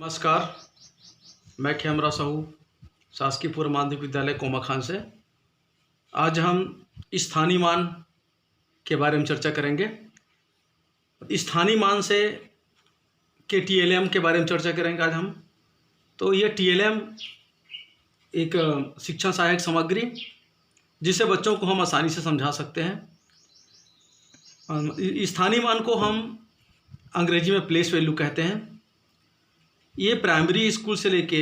नमस्कार, मैं खेमरा साहू शासकीय पूर्व माध्यमिक विद्यालय कोमाखान से। आज हम स्थानीय मान के बारे में चर्चा करेंगे। स्थानीय मान से के टीएलएम के बारे में चर्चा करेंगे आज हम। तो ये टीएलएम एक शिक्षण सहायक सामग्री जिसे बच्चों को हम आसानी से समझा सकते हैं। स्थानीय मान को हम अंग्रेजी में प्लेस वैल्यू कहते हैं। ये प्राइमरी स्कूल से लेके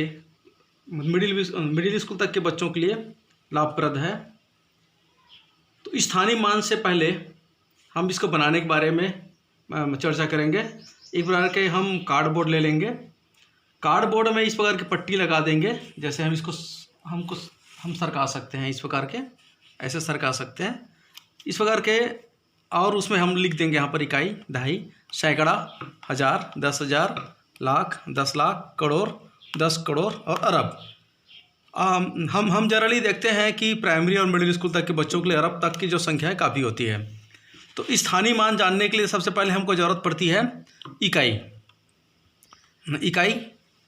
मिडिल स्कूल तक के बच्चों के लिए लाभप्रद है। तो स्थानीय मान से पहले हम इसको बनाने के बारे में चर्चा करेंगे। एक प्रकार के हम कार्डबोर्ड ले लेंगे। कार्डबोर्ड में इस प्रकार की पट्टी लगा देंगे, जैसे हम सरका सकते हैं। इस प्रकार के ऐसे सरका सकते हैं इस प्रकार के। और उसमें हम लिख देंगे यहाँ पर इकाई, दहाई, सैकड़ा, हज़ार, 10,000, लाख, 10 लाख, करोड़, 10 करोड़ और अरब। हम जनरली देखते हैं कि प्राइमरी और मिडिल स्कूल तक के बच्चों के लिए अरब तक की जो संख्या है काफ़ी होती है। तो स्थानीय मान जानने के लिए सबसे पहले हमको ज़रूरत पड़ती है इकाई,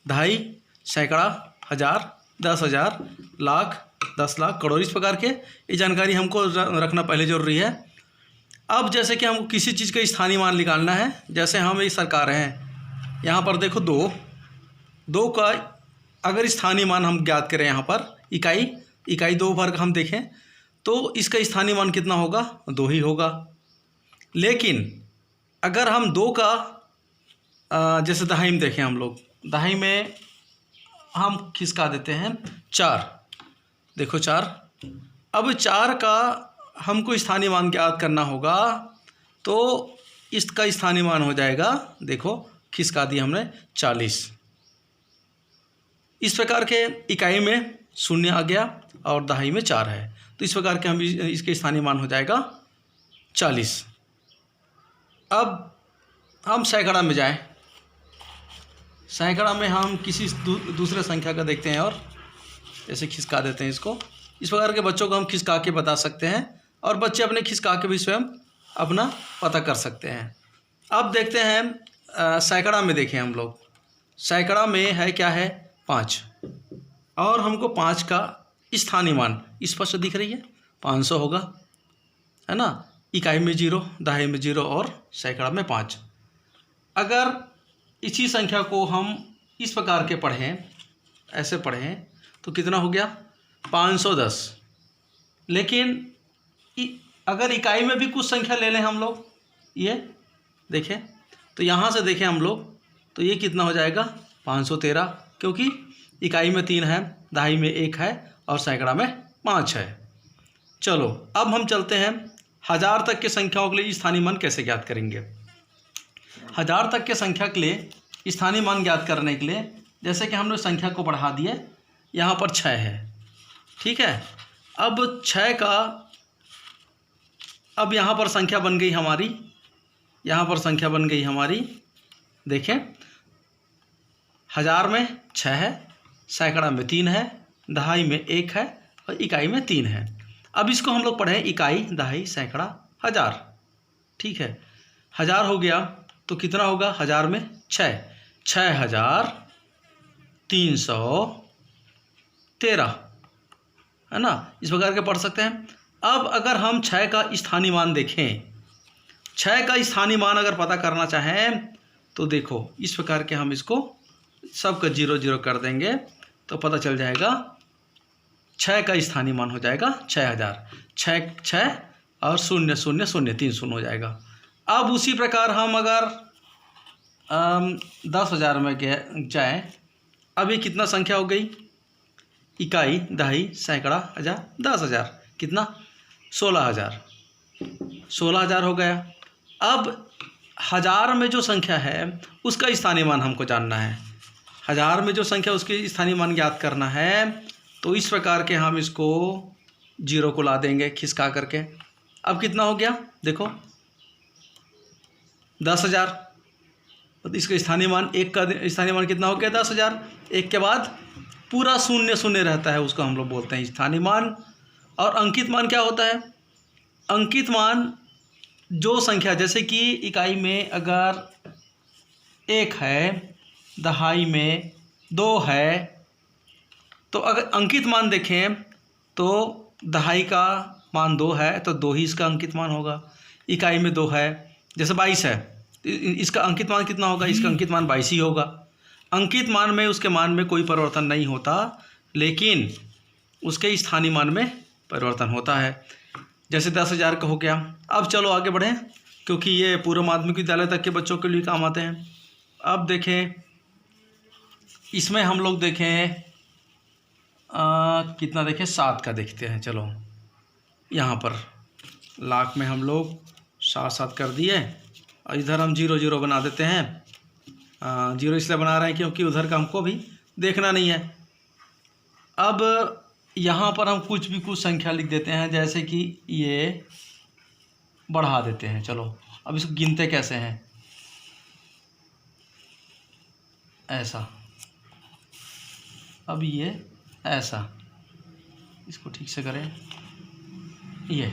दहाई, सैकड़ा, हज़ार, 10,000, लाख, 10 लाख, करोड़। इस प्रकार के ये जानकारी हमको रखना पहले ज़रूरी है। अब जैसे कि हमको किसी चीज़ का स्थानीय मान निकालना है, जैसे हम ये सरका रहे हैं, यहाँ पर देखो दो का अगर स्थानीय मान हम ज्ञात करें, यहाँ पर इकाई 2 वर्ग हम देखें तो इसका स्थानीय मान कितना होगा? 2 ही होगा। लेकिन अगर हम 2 का जैसे दहाई में देखें, हम लोग दहाई में हम खिसका देते हैं 4। देखो 4। अब 4 का हमको स्थानीय मान ज्ञात करना होगा, तो इसका स्थानीय मान हो जाएगा, देखो खिसका दिया हमने, 40। इस प्रकार के इकाई में 0 आ गया और दहाई में 4 है, तो इस प्रकार के हम इसके स्थानीय मान हो जाएगा 40। अब हम सैकड़ा में जाएं। सैकड़ा में हम किसी दूसरे संख्या का देखते हैं और ऐसे खिसका देते हैं इसको। इस प्रकार के बच्चों को हम खिसका के बता सकते हैं और बच्चे अपने खिसका के भी स्वयं अपना पता कर सकते हैं। अब देखते हैं सैकड़ा में देखें हम लोग। सैकड़ा में है क्या है? 5। और हमको 5 का स्थानीय मान स्पष्ट दिख रही है, 500 होगा, है ना। इकाई में 0, दहाई में 0 और सैकड़ा में 5। अगर इसी संख्या को हम इस प्रकार के पढ़ें, ऐसे पढ़ें, तो कितना हो गया? 510। लेकिन अगर इकाई में भी कुछ संख्या ले लें हम लोग, ये देखें, तो यहाँ से देखें हम लोग, तो ये कितना हो जाएगा? 513, क्योंकि इकाई में 3 है, दहाई में 1 है और सैकड़ा में 5 है। चलो अब हम चलते हैं हज़ार तक के संख्याओं के लिए स्थानीय मान कैसे ज्ञात करेंगे। हज़ार तक के संख्या के लिए स्थानीय मान ज्ञात करने के लिए, जैसे कि हमने संख्या को बढ़ा दिए, यहाँ पर 6 है, ठीक है। अब 6 का, अब यहाँ पर संख्या बन गई हमारी, यहाँ पर संख्या बन गई हमारी, देखें, हज़ार में 6 है, सैकड़ा में 3 है, दहाई में 1 है और इकाई में 3 है। अब इसको हम लोग पढ़ें इकाई, दहाई, सैकड़ा, हज़ार, ठीक है। हज़ार हो गया तो कितना होगा? हज़ार में 6, 6,313, है ना। इस प्रकार के पढ़ सकते हैं। अब अगर हम 6 का स्थानीय मान देखें, 6 का स्थानीय मान अगर पता करना चाहें, तो देखो इस प्रकार के हम इसको सबका 0 0 कर देंगे तो पता चल जाएगा। 6 का स्थानीय मान हो जाएगा 6,000। 6 और 0 0 0 3 शून्य हो जाएगा। अब उसी प्रकार हम अगर 10,000 में जाएँ, अब ये कितना संख्या हो गई? इकाई, दहाई, सैकड़ा, हज़ार, 10,000, कितना? 16,000। 16,000 हो गया। अब हज़ार में जो संख्या है उसका स्थानीय मान हमको जानना है। हज़ार में जो संख्या, उसकी स्थानीय मान ज्ञात करना है, तो इस प्रकार के हम इसको 0 को ला देंगे खिसका करके। अब कितना हो गया? देखो 10,000। तो इसका स्थानीय मान, 1 का स्थानीय मान कितना हो गया? 10,000। 1 के बाद पूरा 0 0 रहता है, उसको हम लोग बोलते हैं स्थानीय मान। और अंकित मान क्या होता है? अंकित मान जो संख्या, जैसे कि इकाई में अगर 1 है दहाई में 2 है। तो अगर अंकित मान देखें तो दहाई का मान 2 है तो 2 ही इसका अंकित मान होगा। इकाई में 2 है, जैसे 22 है, इसका अंकित मान कितना होगा? इसका अंकित मान 22 ही होगा। अंकित मान में उसके मान में कोई परिवर्तन नहीं होता, लेकिन उसके स्थानीय मान में परिवर्तन होता है। जैसे 10,000 का हो गया। अब चलो आगे बढ़ें, क्योंकि ये पूर्व माध्यमिक विद्यालय तक के बच्चों के लिए काम आते हैं। अब देखें, इसमें हम लोग देखें कितना देखें, 7 का देखते हैं। चलो यहाँ पर लाख में हम लोग 7 कर दिए और इधर हम 0 0 बना देते हैं। 0 इसलिए बना रहे हैं क्योंकि उधर का हमको भी देखना नहीं है। अब यहाँ पर हम कुछ संख्या लिख देते हैं, जैसे कि ये बढ़ा देते हैं। चलो अब इसको गिनते कैसे हैं, ऐसा। अब ये ऐसा, इसको ठीक से करें, ये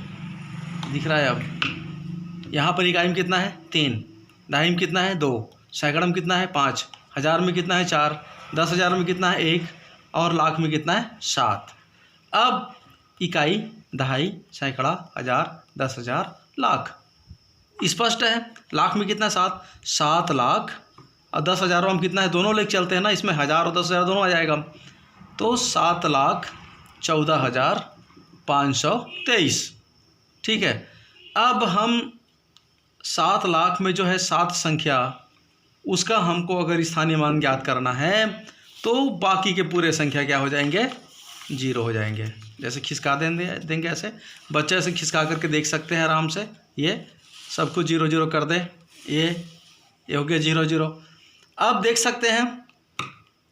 दिख रहा है। अब यहाँ पर इकाई में कितना है? 3, दहाई में कितना है? 2, सैकड़ा में कितना है? 5, हज़ार में कितना है? 4, 10,000 में कितना है? 1 और लाख में कितना है? 7। अब इकाई, दहाई, सैकड़ा, हज़ार, 10,000, लाख स्पष्ट है। लाख में कितना है? 7, 7 लाख। और 10,000 में हम कितना है? दोनों लेके चलते हैं ना, इसमें 1000 और 10,000 दोनों आ जाएगा। तो 7,14,523। ठीक है। अब हम 7 लाख में जो है 7 संख्या, उसका हमको अगर स्थानीय मान ज्ञात करना है तो बाकी के पूरे संख्या क्या हो जाएंगे? 0 हो जाएंगे। जैसे खिसका देंगे ऐसे, बच्चे ऐसे खिसका करके देख सकते हैं आराम से। ये सब कुछ 0 0 कर दे, ये हो गया 0 0। अब देख सकते हैं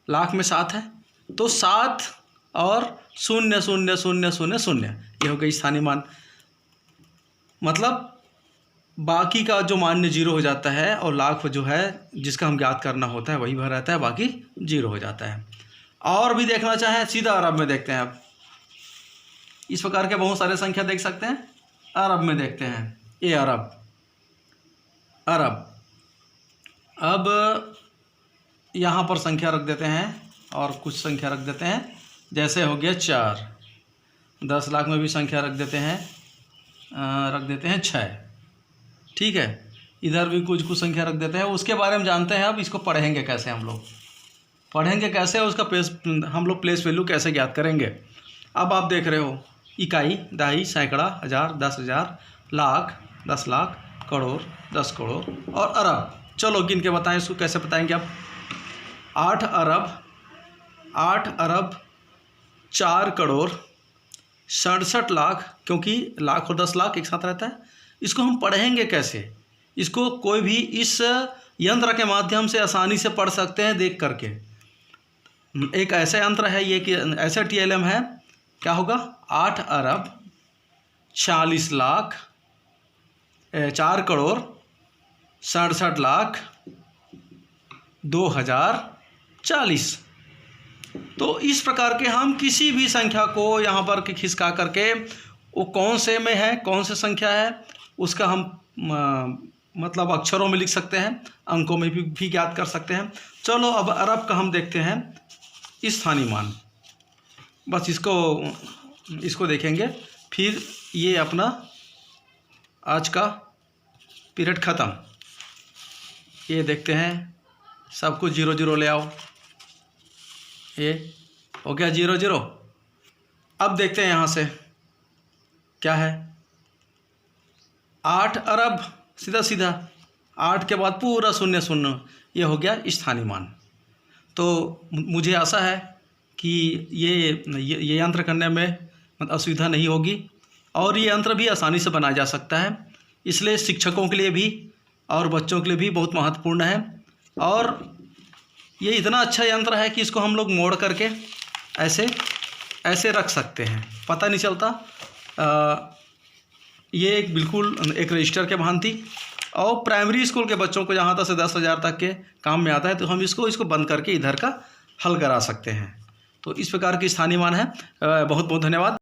लाख में 7 है तो 7 और 0 0 0 0 0, ये हो गया स्थानीय मान। मतलब बाकी का जो मान 0 हो जाता है और लाख जो है जिसका हम ज्ञात करना होता है वही भर रहता है, बाकी 0 हो जाता है। और भी देखना चाहें सीधा अरब में देखते हैं। अब इस प्रकार के बहुत सारे संख्या देख सकते हैं। अरब में देखते हैं, ये अरब। अब यहाँ पर संख्या रख देते हैं और कुछ संख्या रख देते हैं, जैसे हो गया 4। 10 लाख में भी संख्या रख देते हैं 6। ठीक है। इधर भी कुछ संख्या रख देते हैं। उसके बारे में जानते हैं। अब इसको पढ़ेंगे कैसे, हम लोग पढ़ेंगे कैसे, उसका हम लोग प्लेस वैल्यू कैसे ज्ञात करेंगे। अब आप देख रहे हो इकाई, दहाई, सैकड़ा, हज़ार, 10,000, लाख, 10 लाख, करोड़, 10 करोड़ और अरब। चलो गिन के बताएं, इसको कैसे बताएंगे आप। 8 अरब 4 करोड़ 67 लाख, क्योंकि लाख और 10 लाख एक साथ रहता है। इसको हम पढ़ेंगे कैसे? इसको कोई भी इस यंत्र के माध्यम से आसानी से पढ़ सकते हैं देख करके। एक ऐसा यंत्र है ये कि ऐसा TLM है, क्या होगा? 8 अरब 40 लाख 4 करोड़ 67 लाख 2040। तो इस प्रकार के हम किसी भी संख्या को यहाँ पर खिसका करके वो कौन से में है, कौन से संख्या है, उसका हम मतलब अक्षरों में लिख सकते हैं, अंकों में भी ज्ञात कर सकते हैं। चलो अब अरब का हम देखते हैं स्थानीय मान। बस इसको देखेंगे, फिर ये अपना आज का पीरियड ख़त्म। ये देखते हैं, सब कुछ 0 0 ले आओ, ये हो गया 0 0। अब देखते हैं यहाँ से क्या है। 8 अरब सीधा 8 के बाद पूरा 0 0, ये हो गया स्थानीय मान। तो मुझे आशा है कि ये यंत्र करने में असुविधा नहीं होगी और ये यंत्र भी आसानी से बनाया जा सकता है। इसलिए शिक्षकों के लिए भी और बच्चों के लिए भी बहुत महत्वपूर्ण है। और ये इतना अच्छा यंत्र है कि इसको हम लोग मोड़ करके ऐसे रख सकते हैं, पता नहीं चलता। ये बिल्कुल एक रजिस्टर के भांति, और प्राइमरी स्कूल के बच्चों को जहाँ तक से 10,000 तक के काम में आता है, तो हम इसको बंद करके इधर का हल करा सकते हैं। तो इस प्रकार की स्थानीय मान है। बहुत बहुत धन्यवाद।